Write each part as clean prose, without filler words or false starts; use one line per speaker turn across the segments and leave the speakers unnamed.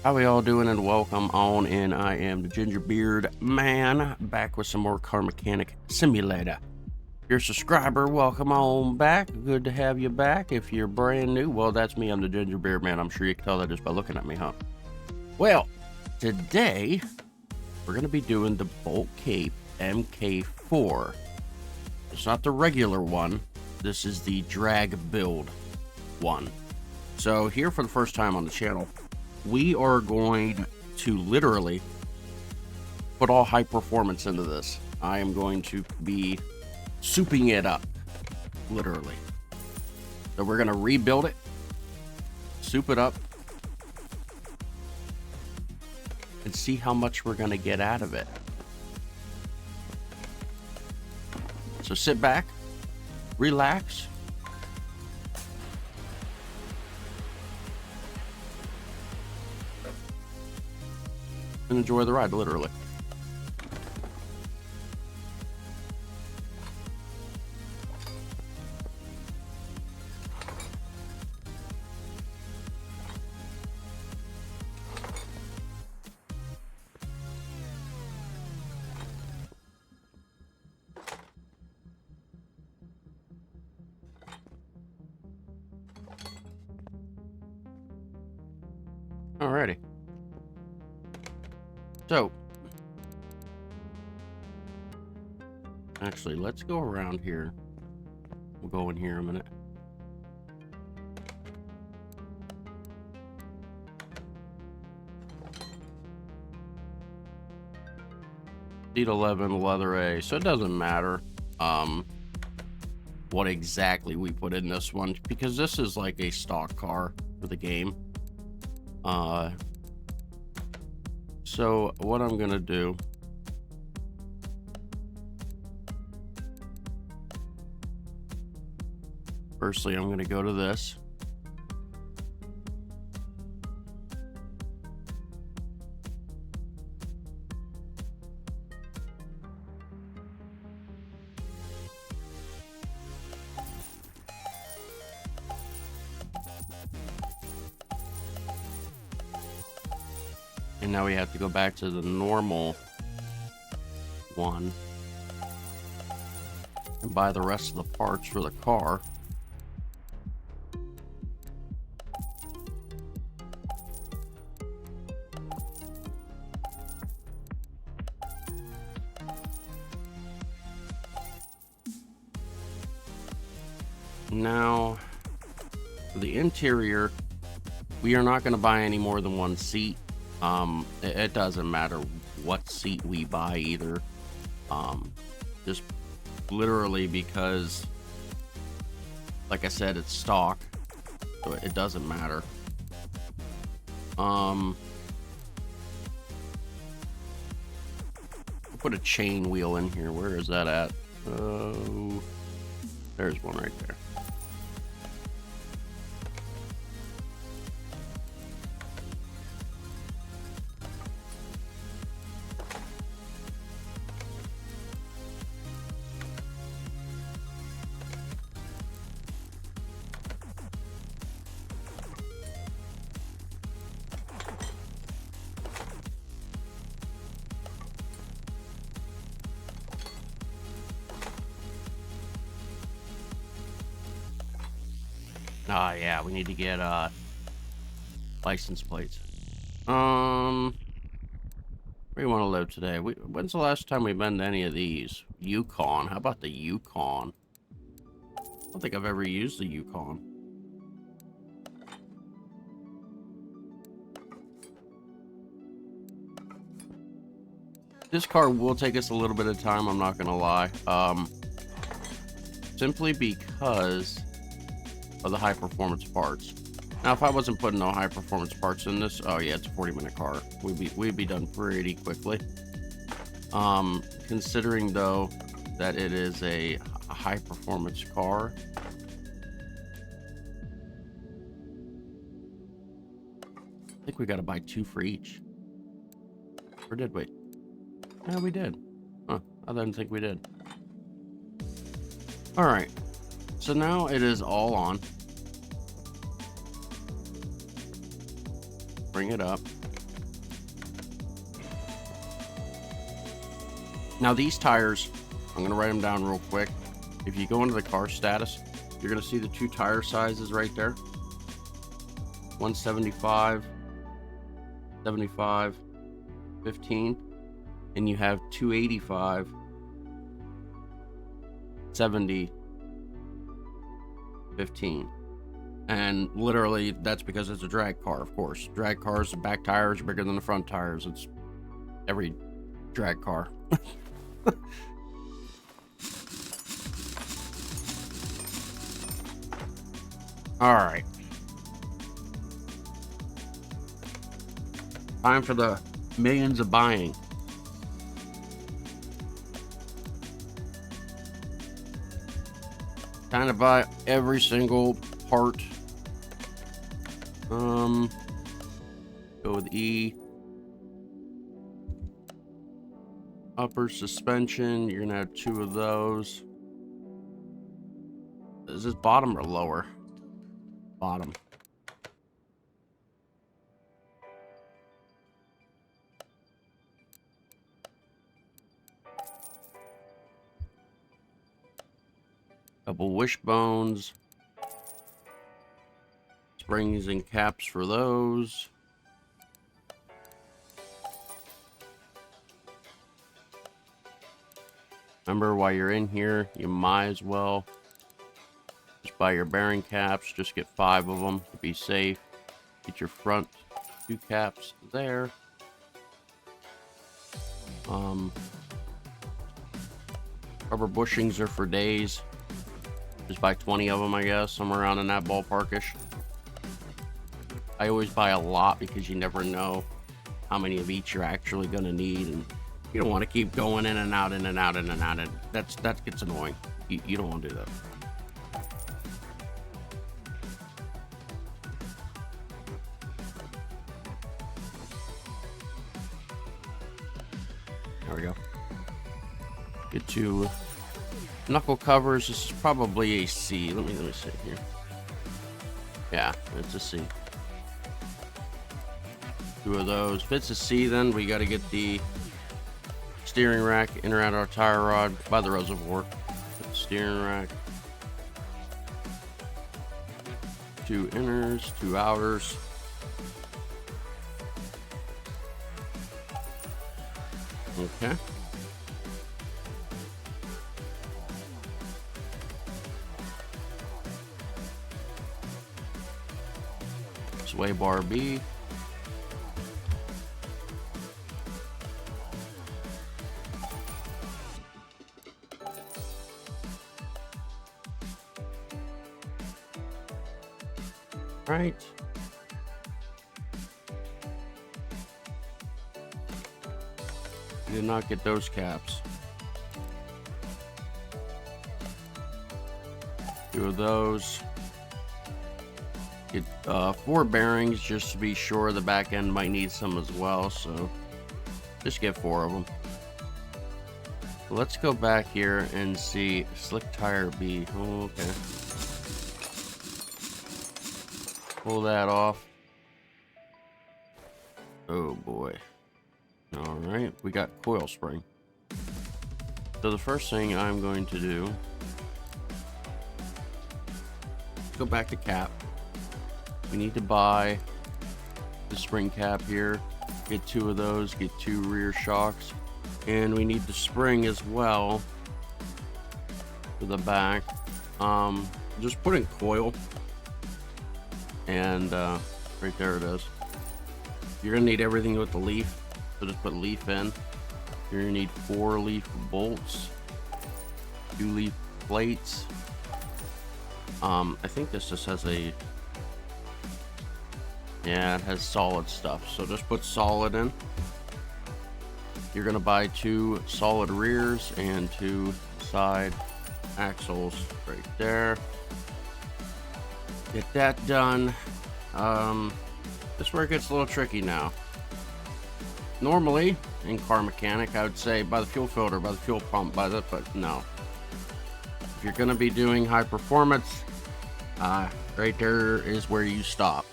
How we all doing, and welcome on in. I am the Gingerbeerdman, back with some more Car Mechanic Simulator. If you're a subscriber, welcome on back. Good to have you back. If you're brand new, well, that's me. I'm the Gingerbeerdman. I'm sure you can tell that just by looking at me, huh? Well, today we're going to be doing the Bolt Cape MK4. It's not the regular one. This is the drag build one. So here for the first time on the channel, we are going to literally put all high performance into this. I am going to be souping it up, literally. So we're going to rebuild it, soup it up, and see how much we're going to get out of it. So sit back, relax, and enjoy the ride, literally. Alrighty. So, actually, let's go around here. We'll go in here a minute. Seat 11, leather A. So it doesn't matter what exactly we put in this one, because this is like a stock car for the game. So what I'm gonna do, firstly, I'm gonna go to this. And now we have to go back to the normal one and buy the rest of the parts for the car. Now, for the interior, we are not going to buy any more than one seat. It doesn't matter what seat we buy either. Just literally because, like I said, it's stock, so it doesn't matter. We'll put a chain wheel in here. Where is that at? Oh, there's one right there. Yeah, we need to get license plates. Where do you want to live today? When's the last time we've been to any of these? Yukon. How about the Yukon? I don't think I've ever used the Yukon. This car will take us a little bit of time, I'm not gonna lie. Simply because of the high performance parts. Now, if I wasn't putting no high performance parts in this, oh yeah, it's a 40-minute car. We'd be done pretty quickly. Considering though that it is a high performance car, I think we got to buy 2 for each. Or did we? Yeah, we did. Huh, I didn't think we did. All right. So now it is all on. Bring it up. Now these tires, I'm gonna write them down real quick. If you go into the car status, you're gonna see the two tire sizes right there. 175, 75, 15, and you have 285, 70, 15. And literally that's because it's a drag car, of course. Drag cars, the back tires are bigger than the front tires. It's every drag car. All right. Time for the millions of buying. Time to buy every single part. Go with E. Upper suspension, you're gonna have 2 of those. Is this bottom or lower? Bottom. Couple wishbones. Springs and caps for those. Remember, while you're in here, you might as well just buy your bearing caps. Just get 5 of them to be safe. Get your front 2 caps there. Rubber bushings are for days. Just buy 20 of them, I guess, somewhere around in that ballparkish. I always buy a lot because you never know how many of each you're actually going to need, and you don't want to keep going in and out, in and out, in and out. And that gets annoying. You don't want to do that. There we go. Get to knuckle covers. This is probably a C. Let me see here. Yeah, it's a C. 2 of those. If it's a C, then we got to get the steering rack in or out our tire rod by the reservoir. Steering rack. 2 inners, 2 outers. Okay. Sway bar B. Right. Did not get those caps. 2 of those. Get 4 bearings just to be sure. The back end might need some as well, so just get 4 of them. Let's go back here and see slick tire B. Oh, okay. Pull that off. Oh boy. All right, we got coil spring. So the first thing I'm going to do, go back to cap. We need to buy the spring cap here. Get 2 of those, get 2 rear shocks. And we need the spring as well for the back. Just put in coil. And right there it is. You're gonna need everything with the leaf, so just put leaf in. You're gonna need 4 leaf bolts, 2 leaf plates. I think this just has a, yeah, it has solid stuff, so just put solid in. You're gonna buy 2 solid rears and 2 side axles right there. Get that done. This is where it gets a little tricky now. Normally, in car mechanic, I would say by the fuel filter, by the fuel pump, by the, but no. If you're gonna be doing high performance, right there is where you stop.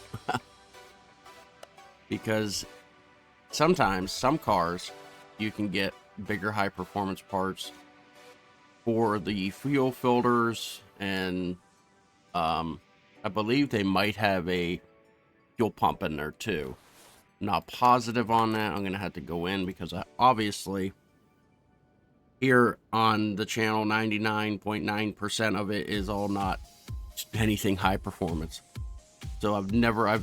Because sometimes, some cars, you can get bigger high performance parts for the fuel filters, and I believe they might have a fuel pump in there too. Not positive on that. I'm gonna have to go in because obviously here on the channel 99.9% of it is all not anything high performance. So I've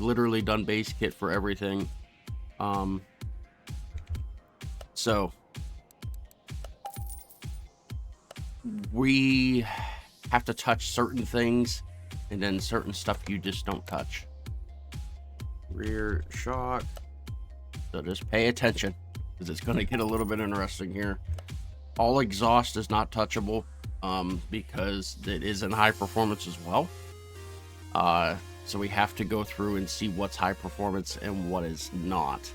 literally done base kit for everything. So we have to touch certain things, and then certain stuff you just don't touch. Rear shock. So just pay attention, because it's going to get a little bit interesting here. All exhaust is not touchable, because it is in high performance as well. So we have to go through and see what's high performance and what is not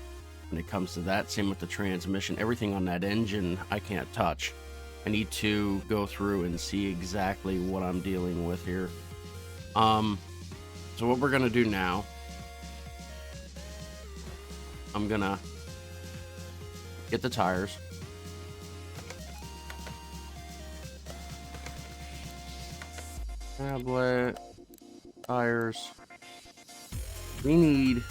when it comes to that. Same with the transmission. Everything on that engine I can't touch. I need to go through and see exactly what I'm dealing with here. So what we're gonna do now, I'm gonna get the tires. Tablet, tires. We need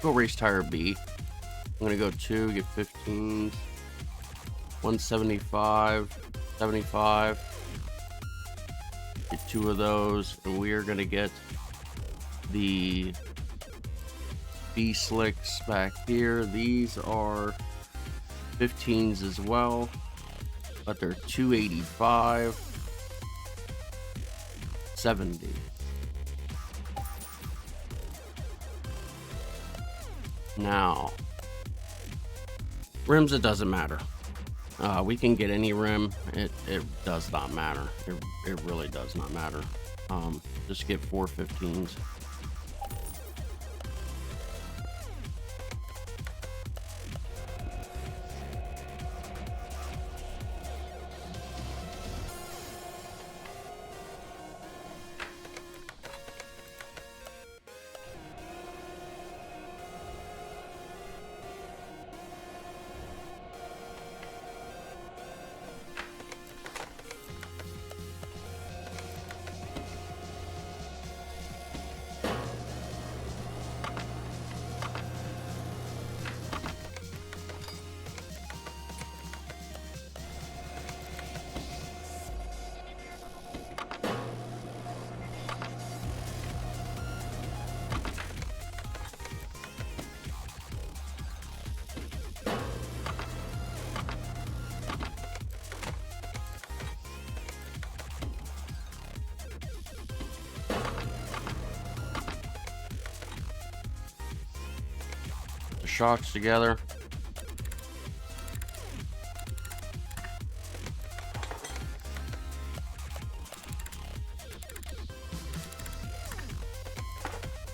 go race tire B. I'm gonna go 2, get 15s, 175, 75. Get 2 of those, and we are gonna get the B slicks back here. These are 15s as well, but they're 285, 70. Now, rims, it doesn't matter. We can get any rim. It does not matter. It really does not matter. Just get 4 15s. Shocks together.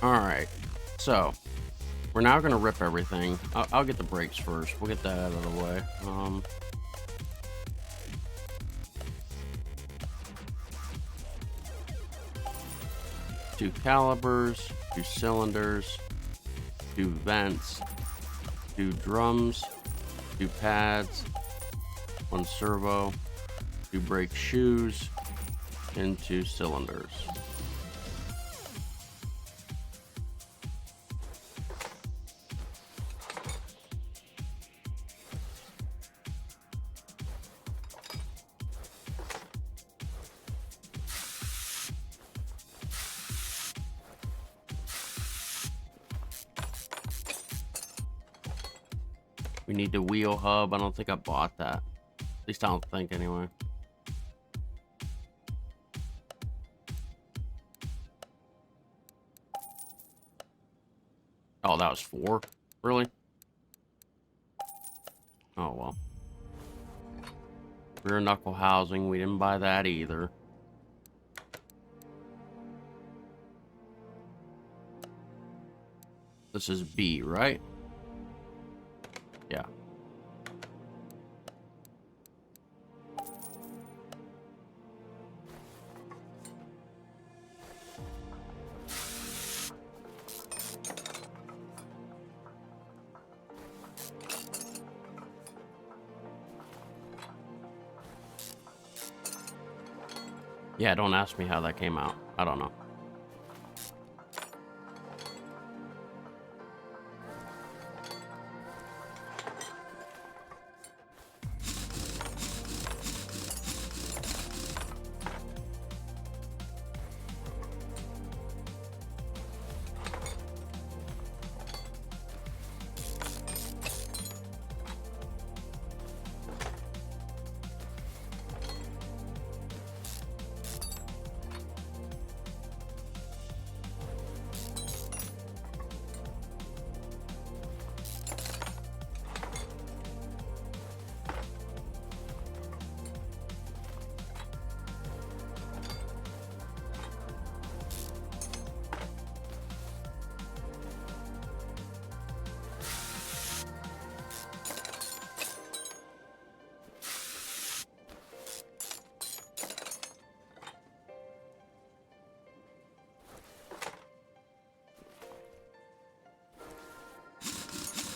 All right, so we're now going to rip everything. I'll get the brakes first. We'll get that out of the way. 2 calipers, 2 cylinders, 2 vents, 2 drums, 2 pads, 1 servo, 2 brake shoes, and 2 cylinders. We need the wheel hub. I don't think I bought that. At least I don't think anyway. Oh, that was 4? Really? Oh, well. Rear knuckle housing. We didn't buy that either. This is B, right? Yeah. Yeah, don't ask me how that came out. I don't know.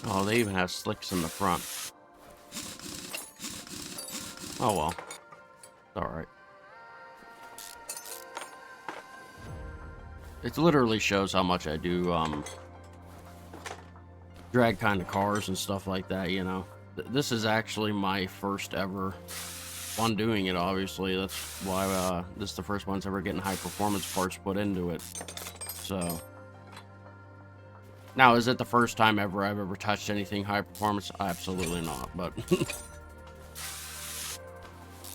Oh, they even have slicks in the front. Oh well. It's alright. It literally shows how much I do, drag kind of cars and stuff like that, you know. This is actually my first ever one doing it, obviously. That's why, this is the first one's ever getting high performance parts put into it. So... Now, is it the first time ever I've ever touched anything high performance? Absolutely not, but...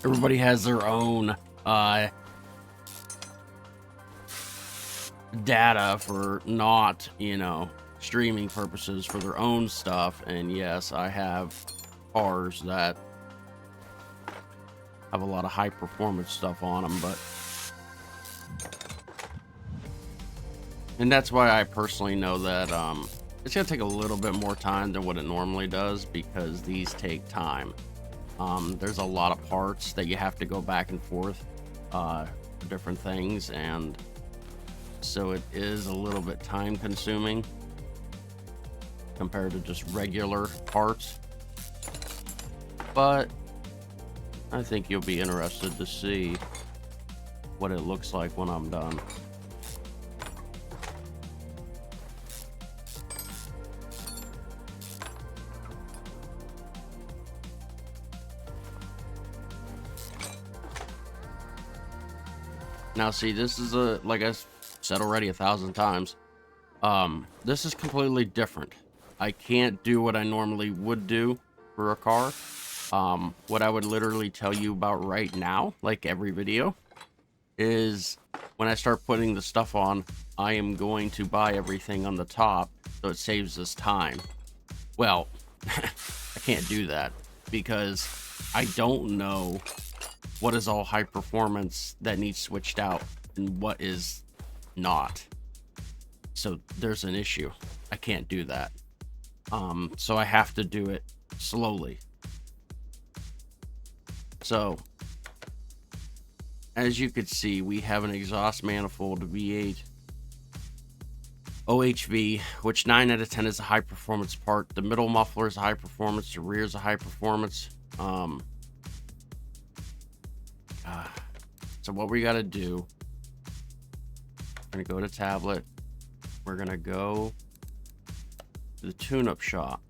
Everybody has their own, data for not, you know, streaming purposes for their own stuff. And yes, I have cars that have a lot of high performance stuff on them, but... And that's why I personally know that it's going to take a little bit more time than what it normally does, because these take time. There's a lot of parts that you have to go back and forth for different things, and so it is a little bit time consuming compared to just regular parts. But I think you'll be interested to see what it looks like when I'm done. Now, see, this is like I said already 1,000 times, this is completely different. I can't do what I normally would do for a car. What I would literally tell you about right now, like every video, is when I start putting the stuff on, I am going to buy everything on the top so it saves us time. Well, I can't do that because I don't know what is all high performance that needs switched out and what is not. So there's an issue. I can't do that. So I have to do it slowly. So as you could see, we have an exhaust manifold V8 OHV, which 9 out of 10 is a high performance part. The middle muffler is a high performance. The rear is a high performance. So what we got to do, we're going to go to tablet. We're going to go to the tune-up shop.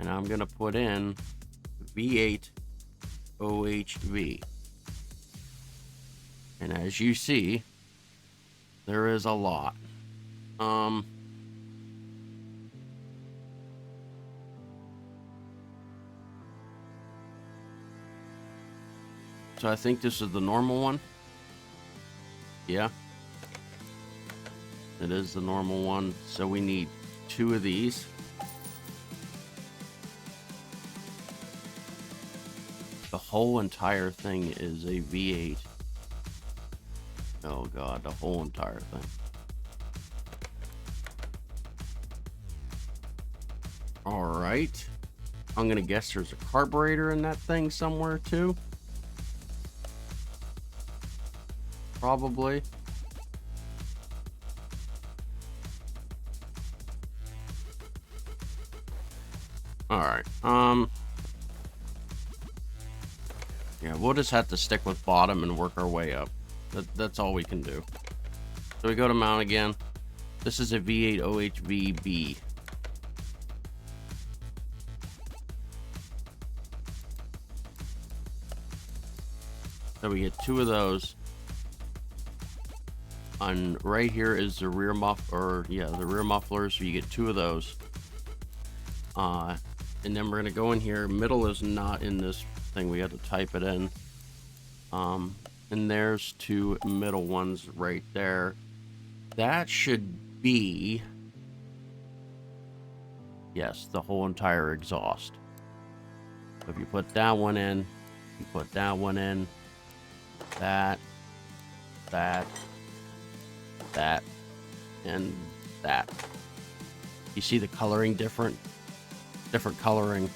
And I'm going to put in V8 OHV. And as you see, there is a lot. So I think this is the normal one. Yeah. It is the normal one. So we need 2 of these. The whole entire thing is a V8. Oh god, the whole entire thing. Alright. I'm gonna guess there's a carburetor in that thing somewhere too. Probably. Alright. Yeah, we'll just have to stick with bottom and work our way up. That's all we can do. So we go to mount again. This is a V8 OHVB. So we get 2 of those. On right here is the rear muffler, the rear muffler, so you get 2 of those. And then we're gonna go in here. Middle is not in this thing, we had to type it in. And there's 2 middle ones right there. That should be, yes, the whole entire exhaust. So if you put that one in, you put that one in, that, and that. You see the coloring different coloring.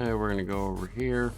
Okay, we're gonna go over here.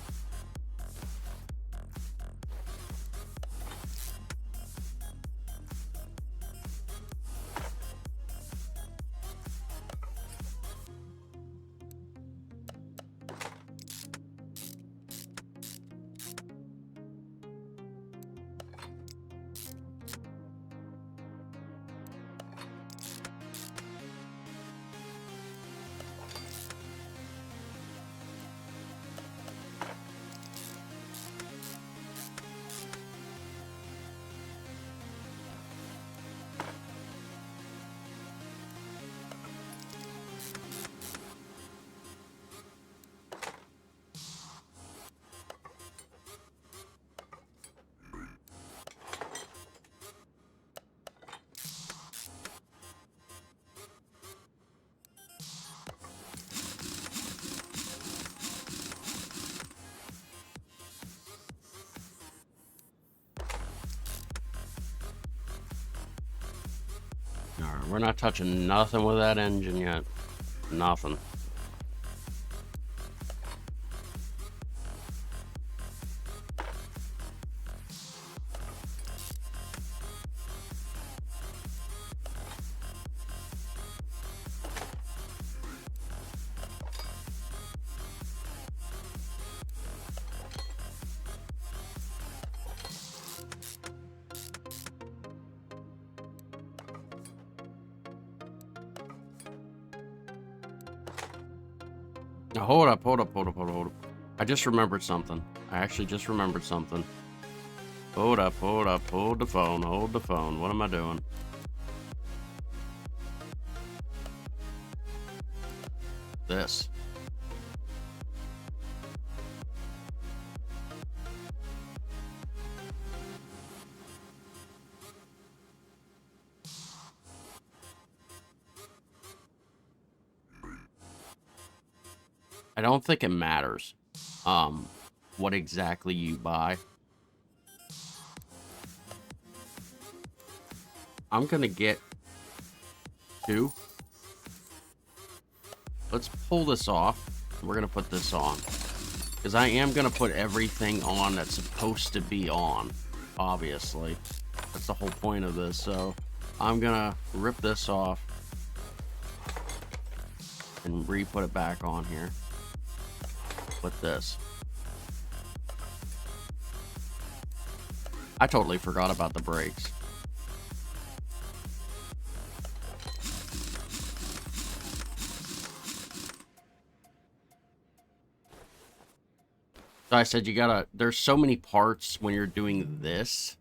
Alright, we're not touching nothing with that engine yet. Nothing. Now, hold up. I just remembered something. I actually just remembered something. Hold up. Hold the phone. What am I doing? This. I don't think it matters what exactly you buy. I'm gonna get 2. Let's pull this off. We're gonna put this on, because I am gonna put everything on that's supposed to be on, obviously. That's the whole point of this. So I'm gonna rip this off and re-put it back on here with this. I totally forgot about the brakes. So I said there's so many parts when you're doing this.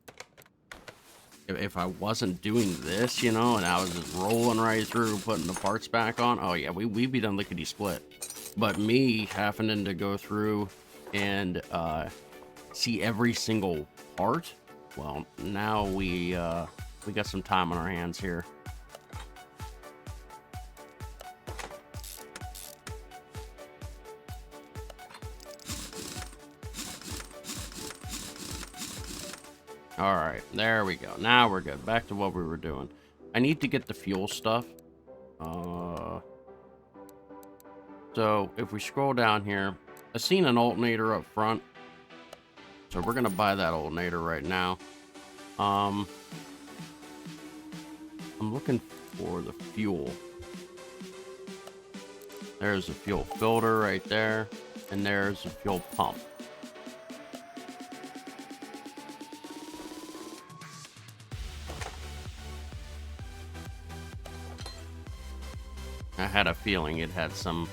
If I wasn't doing this, you know, and I was just rolling right through, putting the parts back on, oh yeah, we'd be done lickety split. But me having to go through and see every single part, well, now we got some time on our hands here. All right, there we go. Now we're good. Back to what we were doing. I need to get the fuel stuff. So if we scroll down here, I seen an alternator up front. So we're gonna buy that alternator right now. I'm looking for the fuel. There's a fuel filter right there, and there's a fuel pump. I had a feeling it had some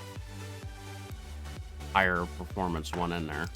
higher performance one in there.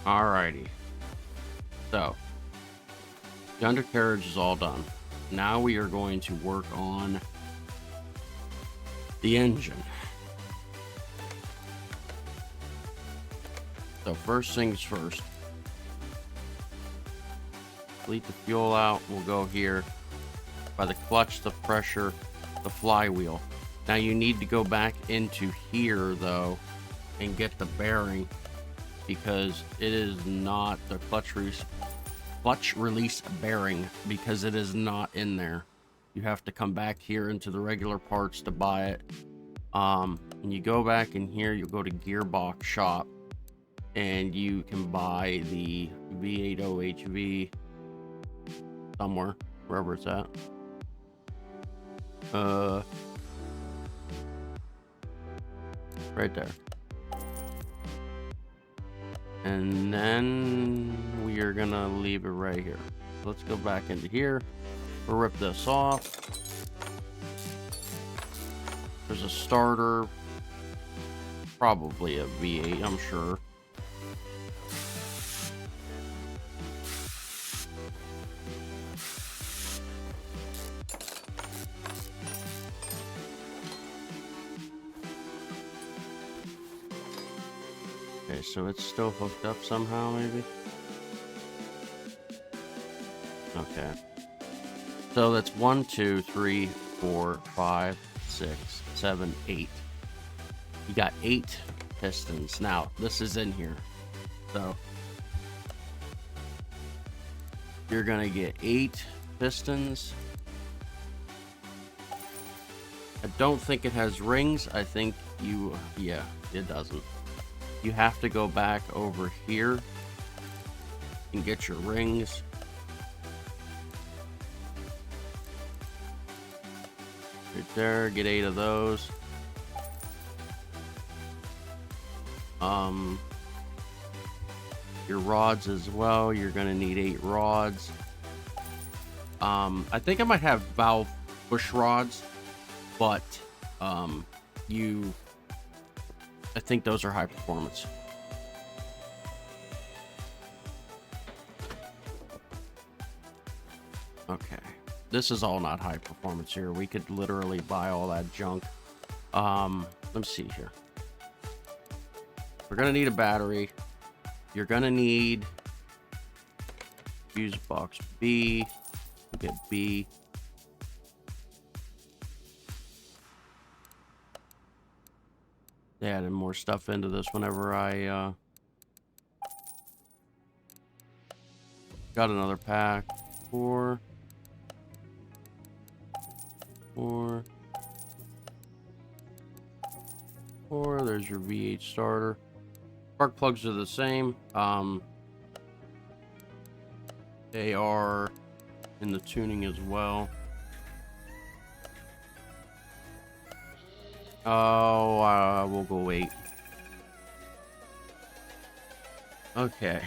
Alrighty. So, the undercarriage is all done. Now we are going to work on the engine. So first things first. Leak the fuel out. We'll go here. By the clutch, the pressure, the flywheel. Now you need to go back into here though and get the bearing, because it is not the clutch release bearing, because it is not in there. You have to come back here into the regular parts to buy it. And you go back in here, you'll go to gearbox shop and you can buy the V80HV somewhere, wherever it's at. Right there. And then we are gonna leave it right here. Let's go back into here. We'll rip this off. There's a starter, probably a V8, I'm sure. Okay, so it's still hooked up somehow, maybe? Okay. So that's 1, 2, 3, 4, 5, 6, 7, 8. You got 8 pistons. Now, this is in here. So, you're gonna get 8 pistons. I don't think it has rings. I think yeah, it doesn't. You have to go back over here and get your rings. Right there, get 8 of those. Your rods as well, you're gonna need 8 rods. I think I might have valve push rods, but I think those are high performance. Okay, this is all not high performance here. We could literally buy all that junk. Let me see here. We're gonna need a battery. You're gonna need fuse box B. We'll get B. They added more stuff into this whenever I got another pack. 4. There's your V8 starter. Spark plugs are the same. They are in the tuning as well. Oh, we'll go 8. Okay.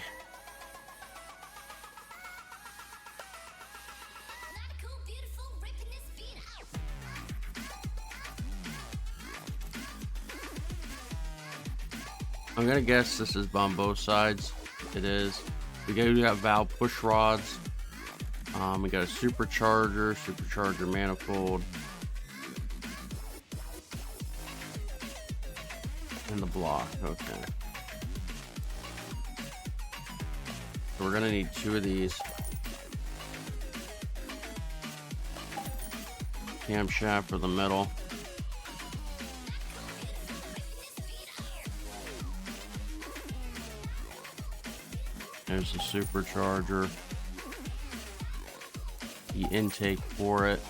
I'm gonna guess this is on both sides. It is. We got valve push rods. We got a supercharger manifold, and the block. Okay. So we're gonna need 2 of these. Camshaft for the middle. There's the supercharger. The intake for it.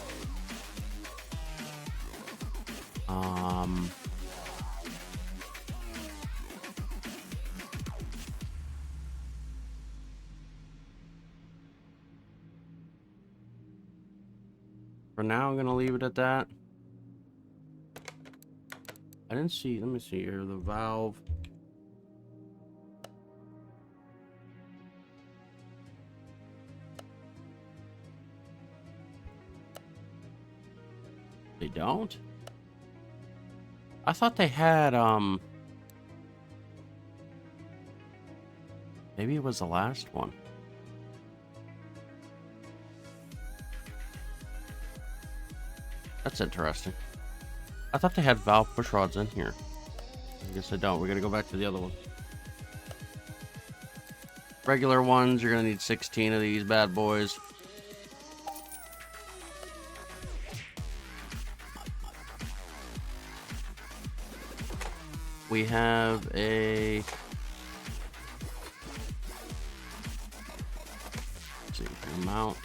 For now, I'm gonna leave it at that. I didn't see. Let me see here. The valve. They don't? I thought they had, maybe it was the last one. That's interesting. I thought they had valve push rods in here. I guess I don't. We're gonna go back to the other one. Regular ones, you're gonna need 16 of these bad boys. We have a... Let's see, mount.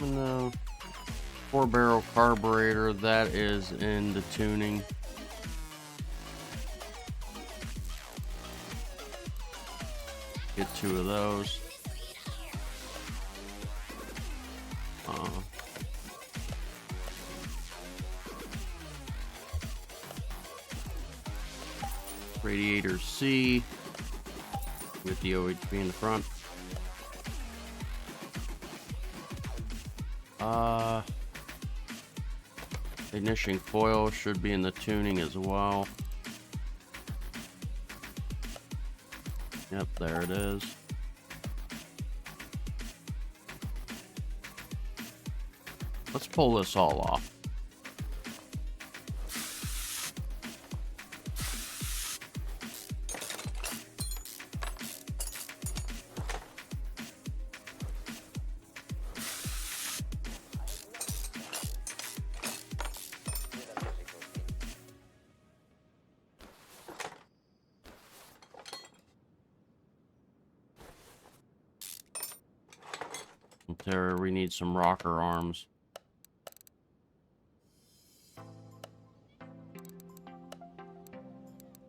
And the 4-barrel carburetor, that is in the tuning. Get 2 of those. Radiator C with the OHP in the front. Ignition coil should be in the tuning as well. Yep, there it is. Let's pull this all off. There, we need some rocker arms.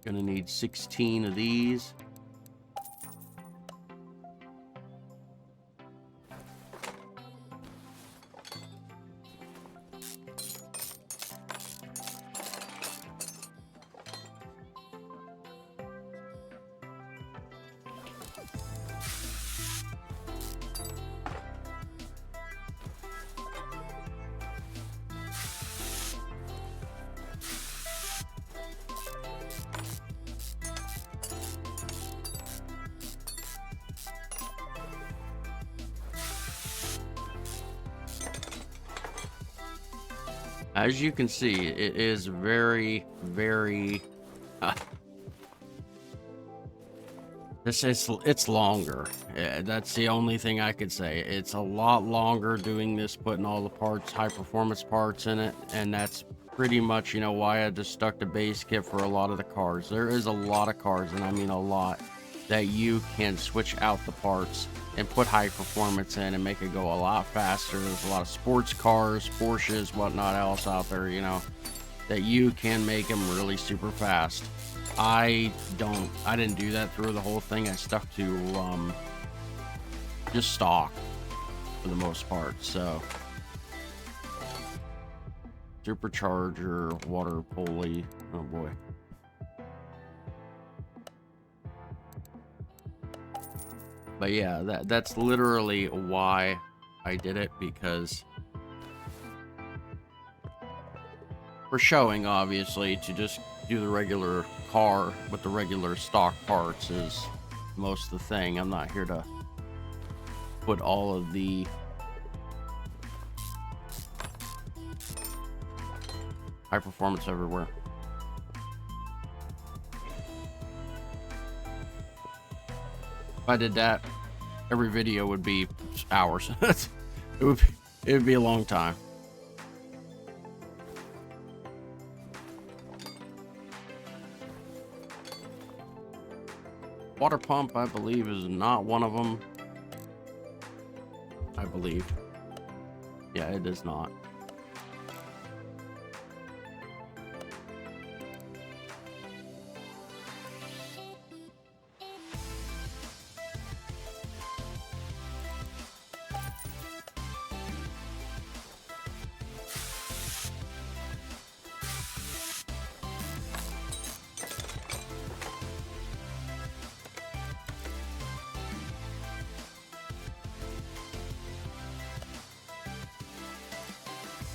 Gonna need 16 of these. As you can see, it is very, very... it's longer. That's the only thing I could say. It's a lot longer doing this, putting all the parts, high performance parts in it, and that's pretty much, you know, why I just stuck to base kit for a lot of the cars. There is a lot of cars, and I mean a lot, that you can switch out the parts and put high performance in and make it go a lot faster. There's a lot of sports cars, Porsches, whatnot else out there, you know, that you can make them really super fast. I didn't do that through the whole thing. I stuck to just stock for the most part. So supercharger, water pulley, oh boy. But yeah, that's literally why I did it, because for showing, obviously, to just do the regular car with the regular stock parts is most of the thing. I'm not here to put all of the high performance everywhere. If I did that, every video would be hours. it would be a long time. Water pump, I believe, is not one of them. I believe. Yeah, it is not.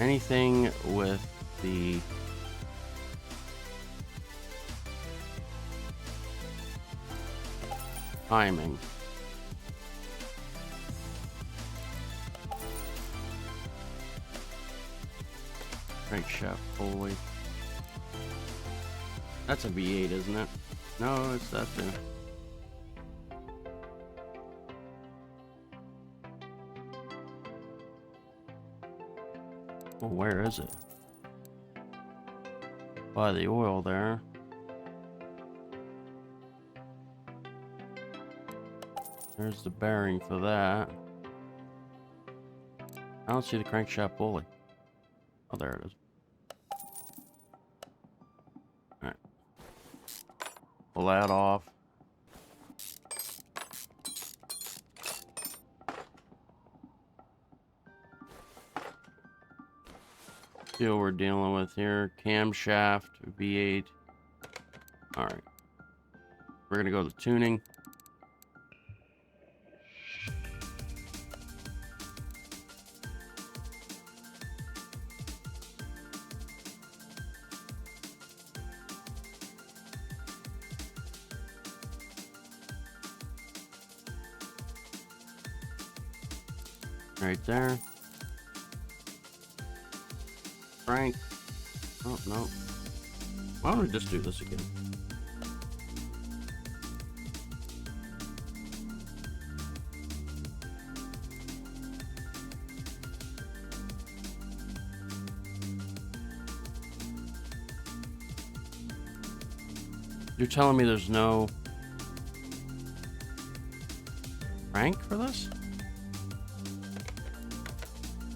Anything with the timing. Crankshaft pulley. That's a V8, isn't it? No, it's that too. Well, where is it? By the oil there. There's the bearing for that. I don't see the crankshaft pulley. Oh, there it is. Alright. Pull that off. See what we're dealing with here. Camshaft, V8. Alright. We're gonna go to tuning. Right there. Crank. Oh, no. Why don't we just do this again? You're telling me there's no crank for this?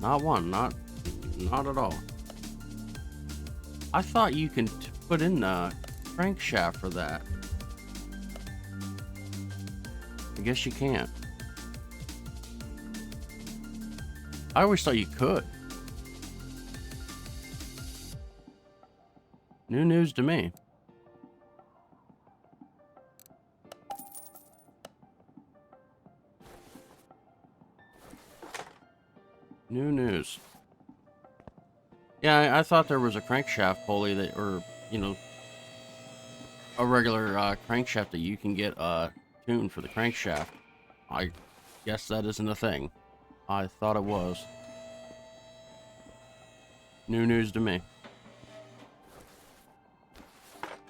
Not one, not at all. I thought you can put in the crankshaft for that. I guess you can't. I always thought you could. New news to me. New news. Yeah, I thought there was a crankshaft pulley that, or, you know, a regular crankshaft that you can get tuned for the crankshaft. I guess that isn't a thing. I thought it was. New news to me.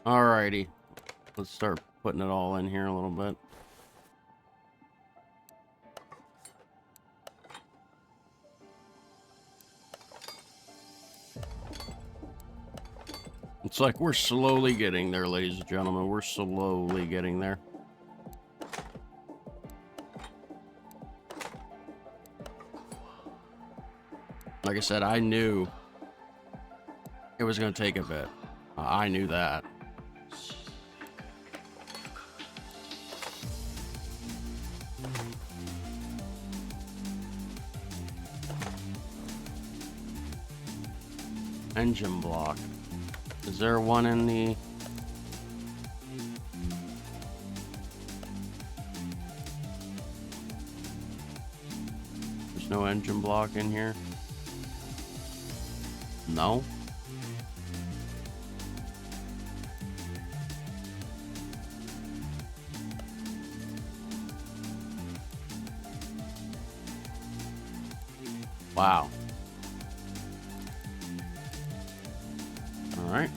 Alrighty. Let's start putting it all in here a little bit. It's like we're slowly getting there, ladies and gentlemen. We're slowly getting there. Like I said, I knew it was going to take a bit. I knew that. Engine block. Is there one in the... There's no engine block in here? No? Wow. All right.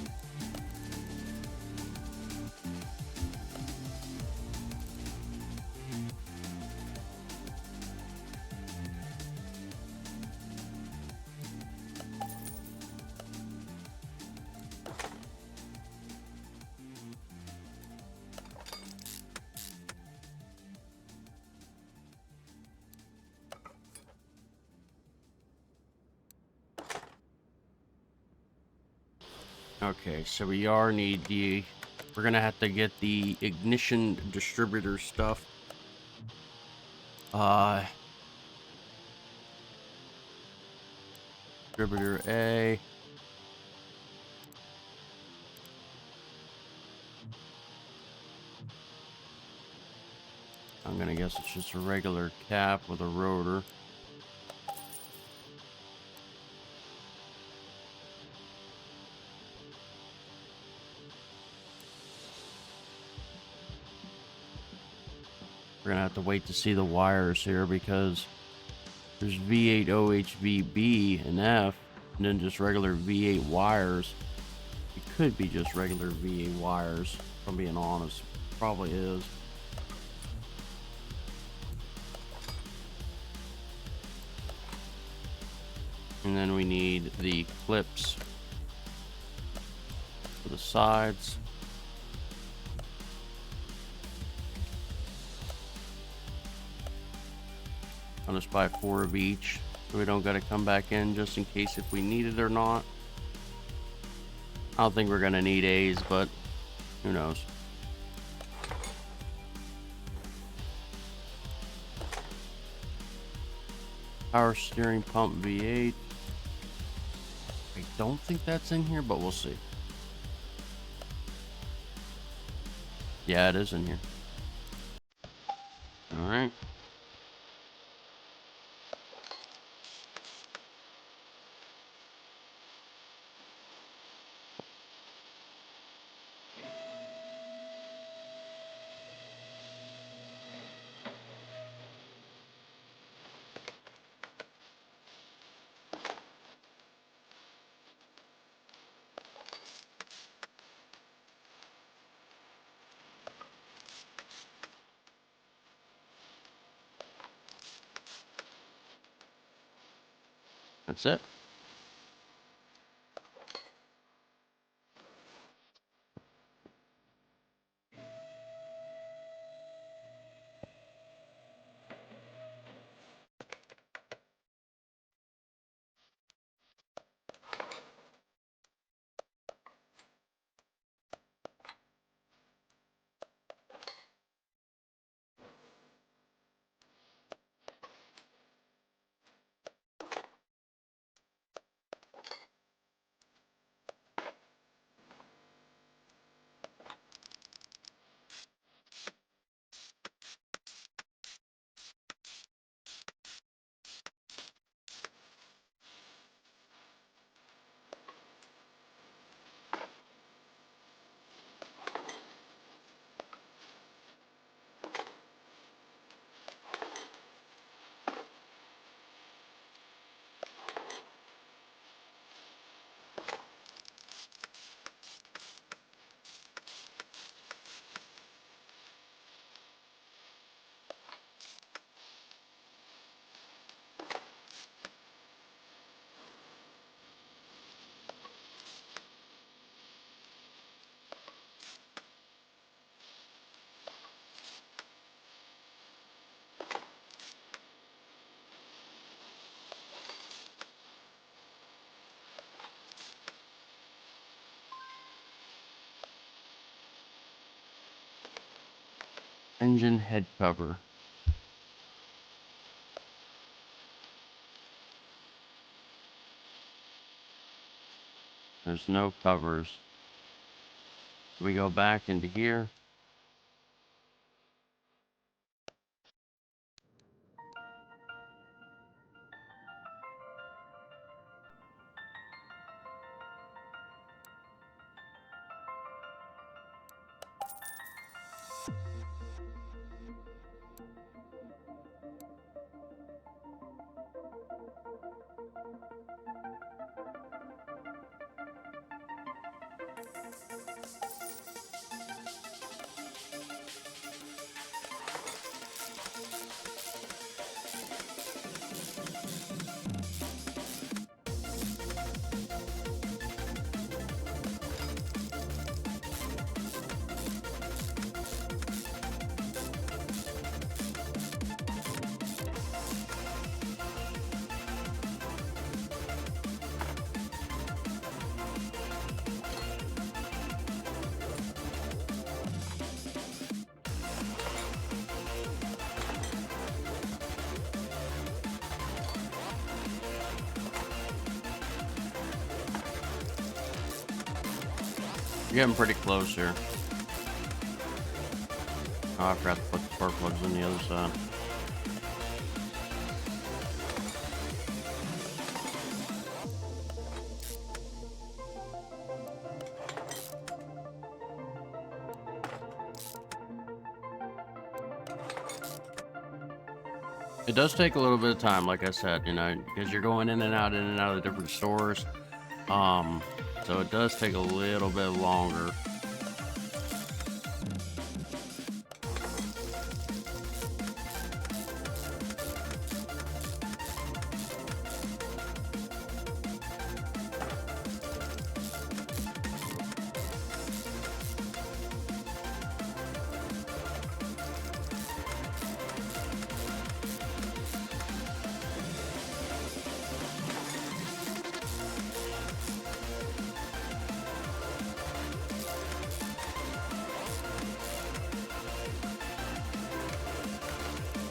Okay, so we are need the... We're gonna have to get the ignition distributor stuff. Distributor A. I'm gonna guess it's just a regular cap with a rotor. We're gonna have to wait to see the wires here because there's V8 OHVB and F, and then just regular V8 wires. It could be just regular V8 wires, if I'm being honest. Probably is. And then we need the clips for the sides. I'll just buy 4 of each so we don't got to come back in just in case if we need it or not. I don't think we're going to need A's, but who knows. Power steering pump V8. I don't think that's in here, but we'll see. Yeah, it is in here. All right. That's it. Engine head cover. There's no covers. We go back into here. You're getting pretty close here. Oh, I forgot to put the spark plugs on the other side. It does take a little bit of time, like I said, you know, because you're going in and out of different stores. So it does take a little bit longer.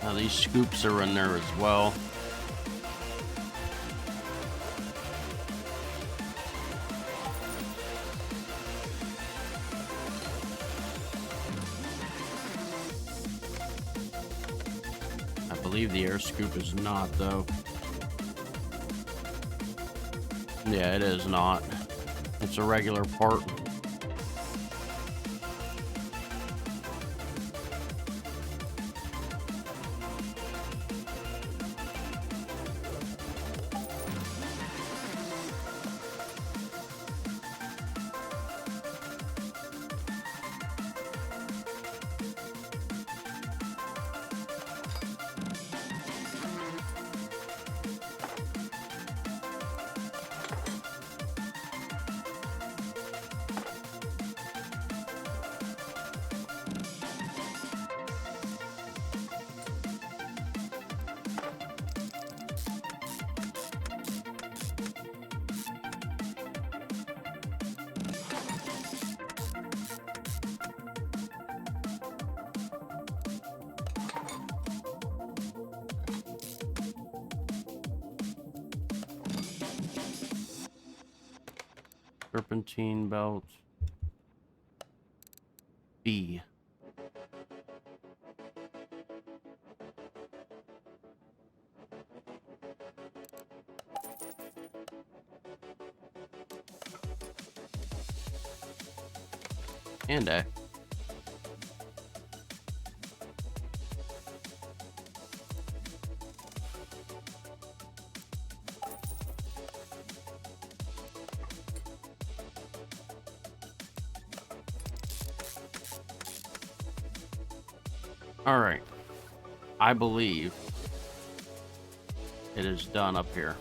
Now these scoops are in there as well. I believe the air scoop is not, though. Yeah, it is not. It's a regular part. Serpentine belt. B. And A. All right. I believe it is done up here.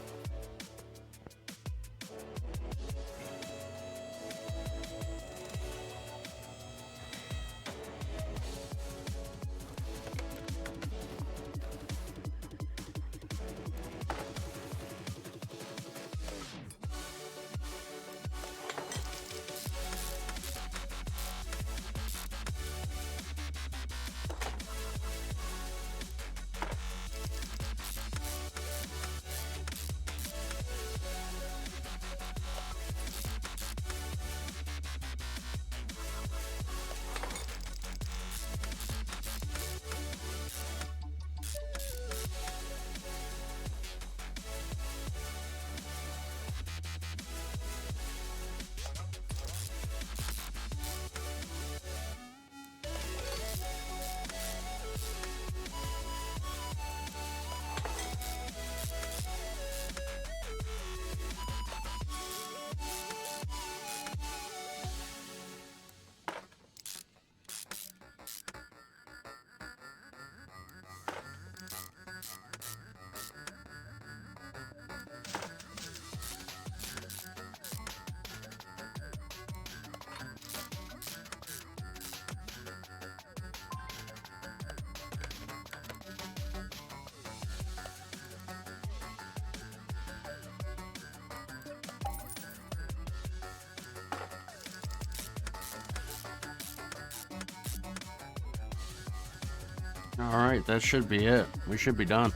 All right, that should be it. We should be done.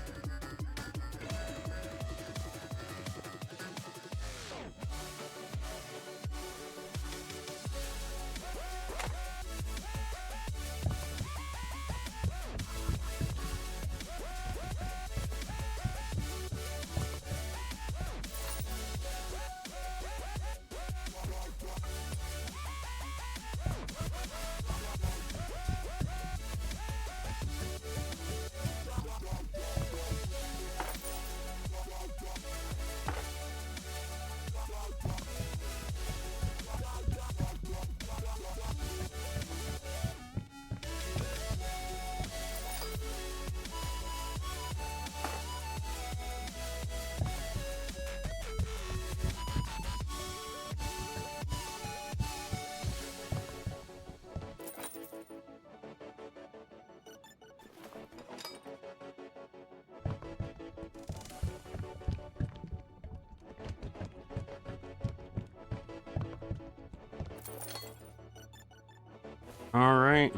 All right.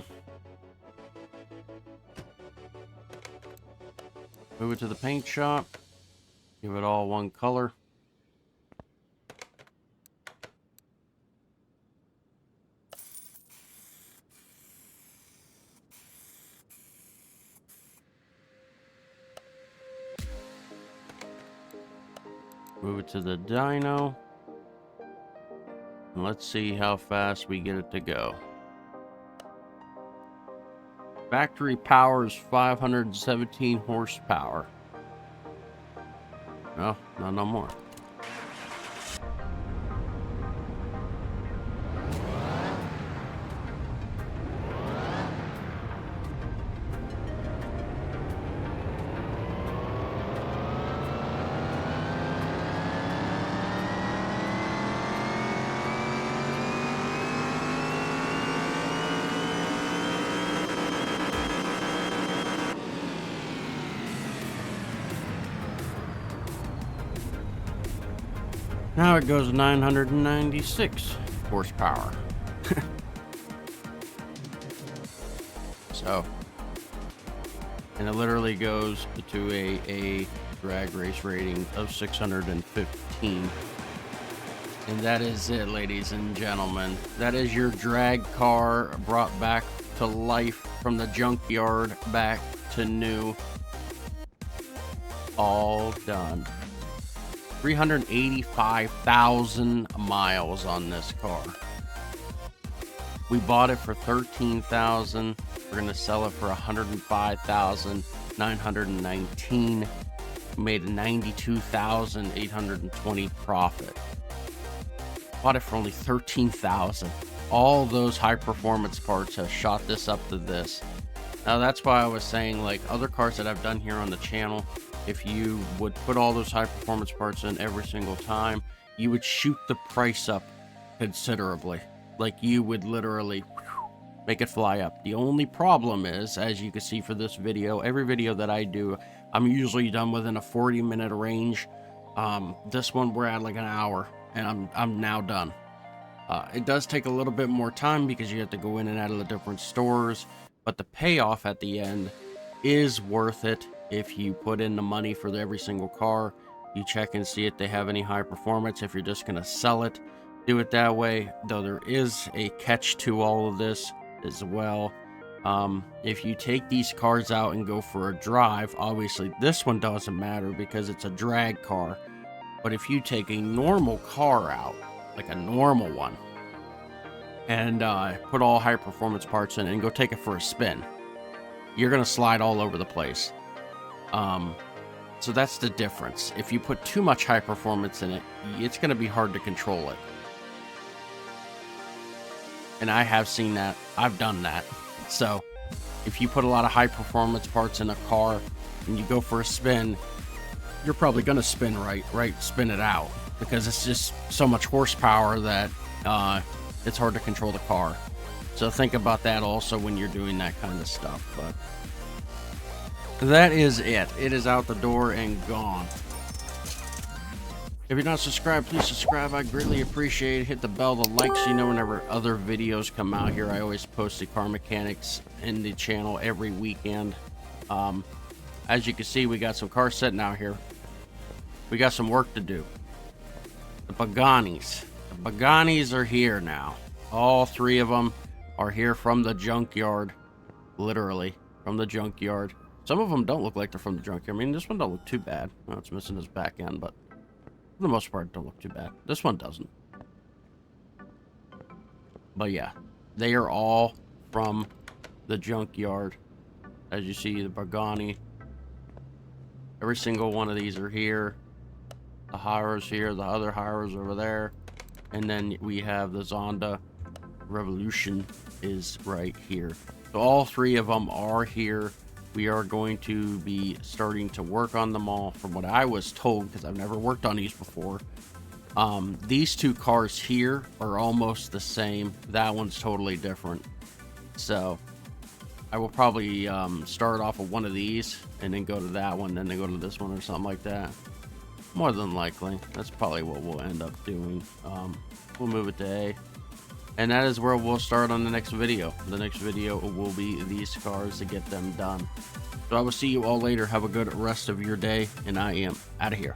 Move it to the paint shop. Give it all one color. Move it to the dyno. And let's see how fast we get it to go. Factory power is 517 horsepower. No, no more. Now it goes 996 horsepower. So, and it literally goes to a drag race rating of 615. And that is it, ladies and gentlemen. That is your drag car brought back to life from the junkyard back to new. All done. 385,000 miles on this car. We bought it for $13,000. We're gonna sell it for $105,919. We made a $92,820 profit. Bought it for only $13,000. All those high performance parts have shot this up to this. Now that's why I was saying, like other cars that I've done here on the channel, if you would put all those high performance parts in every single time, you would shoot the price up considerably. Like you would literally make it fly up. The only problem is, as you can see for this video, every video that I do, I'm usually done within a 40-minute range. This one we're at like an hour, and I'm now done. It does take a little bit more time because you have to go in and out of the different stores, but the payoff at the end is worth it. If you put in the money for every single car, you check and see if they have any high performance. If you're just going to sell it, do it that way. Though there is a catch to all of this as well. If you take these cars out and go for a drive, obviously this one doesn't matter because it's a drag car. But if you take a normal car out, like a normal one, and put all high performance parts in and go take it for a spin, you're going to slide all over the place. So that's the difference. If you put too much high performance in it, it's going to be hard to control it. And I have seen that. I've done that. So if you put a lot of high performance parts in a car and you go for a spin, you're probably going to spin spin it out, because it's just so much horsepower that it's hard to control the car. So think about that also when you're doing that kind of stuff. But that is it. It is out the door and gone. If you're not subscribed, please subscribe. I greatly appreciate it. Hit the bell, the like, so you know whenever other videos come out here. I always post the car mechanics in the channel every weekend. As you can see, we got some cars sitting out here. We got some work to do. The Paganis. The Paganis are here now. All three of them are here from the junkyard. Literally, from the junkyard. Some of them don't look like they're from the junkyard. I mean, this one don't look too bad. Oh, it's missing his back end, but for the most part, it don't look too bad. This one doesn't. But yeah, they are all from the junkyard. As you see, the Pagani. Every single one of these are here. The Hiras here, the other Hiras over there. And then we have the Zonda Revolution is right here. So all three of them are here. We are going to be starting to work on them all from what I was told, because I've never worked on these before. These two cars here are almost the same. That one's totally different. So I will probably start off with one of these and then go to that one, then go to this one or something like that. More than likely. That's probably what we'll end up doing. We'll move it to A. And that is where we'll start on the next video. The next video will be these cars to get them done. So I will see you all later. Have a good rest of your day, and I am out of here.